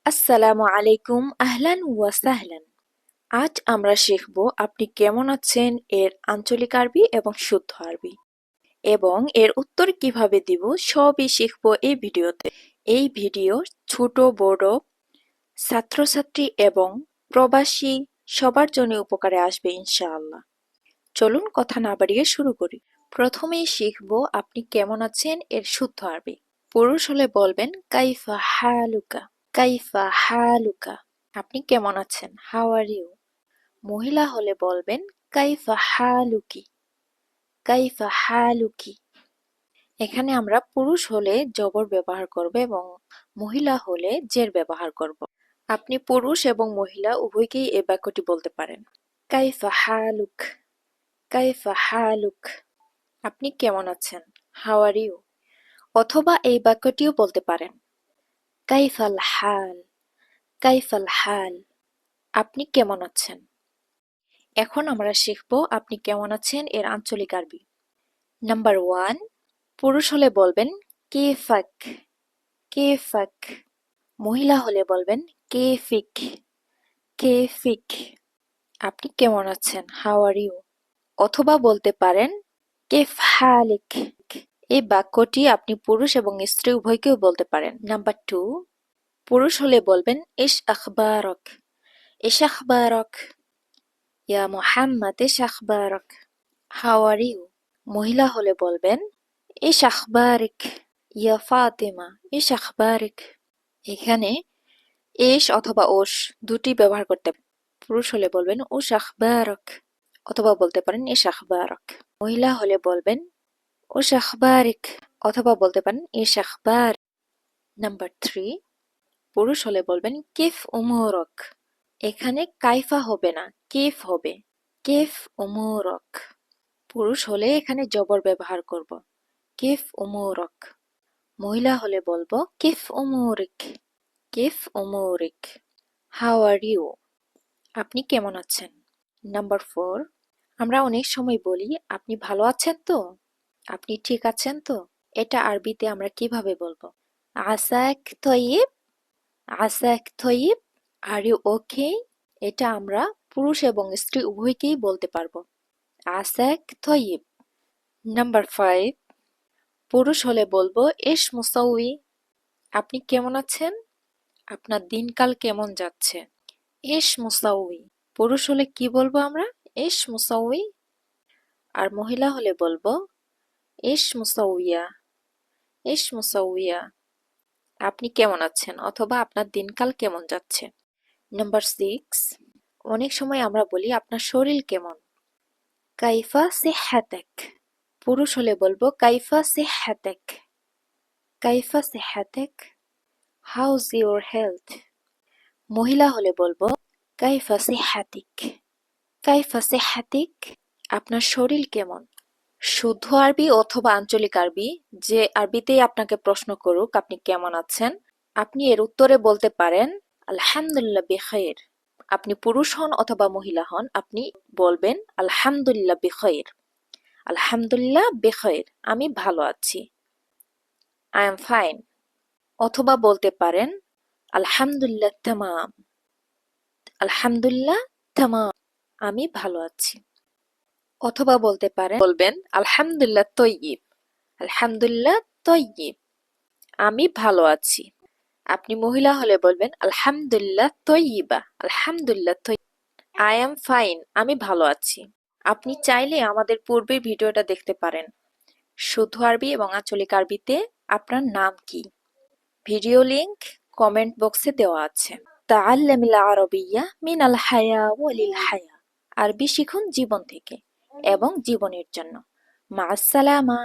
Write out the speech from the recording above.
আসসালামু আলাইকুম, আহলান ওয়া সাহলান। আজ আমরা শিখব আপনি কেমন আছেন এর আঞ্চলিক আরবি এবং শুদ্ধ আরবি এবং এর উত্তর কিভাবে দিব সবই শিখব এই ভিডিওতে। এই ভিডিও ছোট বড় ছাত্রছাত্রী এবং প্রবাসী সবার জন্য উপকারে আসবে ইনশাআল্লাহ। চলুন কথা না বাড়িয়ে শুরু করি। প্রথমেই শিখব আপনি কেমন আছেন এর শুদ্ধ আরবি। পুরুষ হলে বলবেন কাইফা হালুকা, কাইফা হালুকা। আপনি কেমন আছেন? How are you? মহিলা হলে বলবেন কাইফা হালুকি, কাইফা হালুকি। এখানে আমরা পুরুষ হলে জবর ব্যবহার করব এবং মহিলা হলে জের ব্যবহার করব। আপনি পুরুষ এবং মহিলা উভয়কেই এই বাক্যটি বলতে পারেন। কাইফা হালুক, কাইফা হালুক। আপনি কেমন আছেন? How are you? অথবা এই বাক্যটিও বলতে পারেন কাইফাল হাল, কাইফাল হাল। আপনি কেমন আছেন? এখন আমরা শিখব আপনি কেমন আছেন এর আঞ্চলিক আরবি। নাম্বার 1, পুরুষ হলে বলবেন কেফাক, কেফাক। মহিলা হলে বলবেন কেফিক, কেফিক। আপনি কেমন আছেন? How are you? অথবা বলতে পারেন কেফ হালিক। এই বাক্যটি আপনি পুরুষ এবং স্ত্রী উভয়কেও বলতে পারেন। নাম্বার 2, পুরুষ হলে বলবেন ইশ আখবারক, ইশ আখবারক। ইয়া মুহাম্মদ ইশ আখবারক, হাউ আর ইউ? মহিলা হলে বলবেন ইশ আখবারিক, ইয়া ফাতেমা ইশ আখবারিক। এখানে ইশ অথবা ওশ দুটি ব্যবহার করতে পারেন। পুরুষ হলে বলবেন উশ আখবারক অথবা বলতে পারেন ইশ আখবারক। মহিলা হলে বলবেন উশ আখবারিক অথবা বলতে পারেন ইশ আখবার। নাম্বার 3, পুরুষ হলে বলবেন কিফ উমুরক। এখানে কাইফা হবে না, কিফ হবে, কিফ উমুরক। পুরুষ হলে এখানে জবর ব্যবহার করব, কিফ উমুরক। মহিলা হলে বলবো কিফ উমুরিক, কিফ উমুরিক। How are you? আপনি কেমন আছেন? নাম্বার 4, আমরা অনেক সময় বলি আপনি ভালো আছেন তো, আপনি ঠিক আছেন তো। এটা আরবিতে আমরা কিভাবে বলবো? আসাক তয়িব, আসাক তয়িব, আর ইউ ওকে। এটা আমরা পুরুষ এবং স্ত্রী উভয়কেই বলতে পারবো। আসাক তয়িব। নাম্বার 5, পুরুষ হলে বলবো ইশ মুসাউই। আপনি কেমন আছেন? আপনার দিনকাল কেমন যাচ্ছে? ইশ মুসাউই। পুরুষ হলে কি বলবো আমরা? ইশ মুসাউই। আর মহিলা হলে বলবো ইশ মুসাউইয়া, ইশ মুসাউইয়া। আপনি কেমন আছেন অথবা আপনার দিনকাল কেমন যাচ্ছে? নাম্বার 6, অনেক সময় আমরা বলি আপনার শরীর কেমন? কাইফা সিহহাতাক। পুরুষ হলে বলবো কাইফা সিহহাতাক, কাইফা সিহহাতাক, হাউজ ইউর হেলথ। মহিলা হলে বলবো কাইফা সিহহাতিক, কাইফা সিহহাতিক। আপনার শরীর কেমন? শুদ্ধ আরবি অথবা আঞ্চলিক আরবি যে আরবিতেই আপনাকে প্রশ্ন করুক আপনি কেমন আছেন, আপনি এর উত্তরে বলতে পারেন আলহামদুলিল্লাহ বিখাইর। আপনি পুরুষ হন অথবা মহিলা হন, আপনি বলবেন আলহামদুলিল্লাহ বিখাইর, আলহামদুলিল্লাহ বিখাইর, আমি ভালো আছি, আই এম ফাইন। অথবা বলতে পারেন আলহামদুলিল্লাহ তামাম, আলহামদুলিল্লাহ তামাম, আমি ভালো আছি। অথবা বলবেন আলহামদুলিল্লাহ তয়্যিব, আলহামদুলিল্লাহ তয়্যিব, আমি ভালো আছি। আপনি মহিলা হলে বলবেন আলহামদুলিল্লাহ তয়্যিবা, আলহামদুলিল্লাহ তয়্যিব, আই এম ফাইন, আমি ভালো আছি। আপনি চাইলে আমাদের পূর্বের ভিডিওটা দেখতে পারেন। শুদ্ধ আরবি এবং আঞ্চলিক আরবিতে আপনার নাম কি? ভিডিও লিংক কমেন্ট বক্সে দেওয়া আছে। তাআল্লামিল আরাবিয়্যা মিনাল হায়া ওয়া লিল হায়া। আরবি শিখুন জীবন থেকে এবং জীবনের জন্য। মা আসসালামা।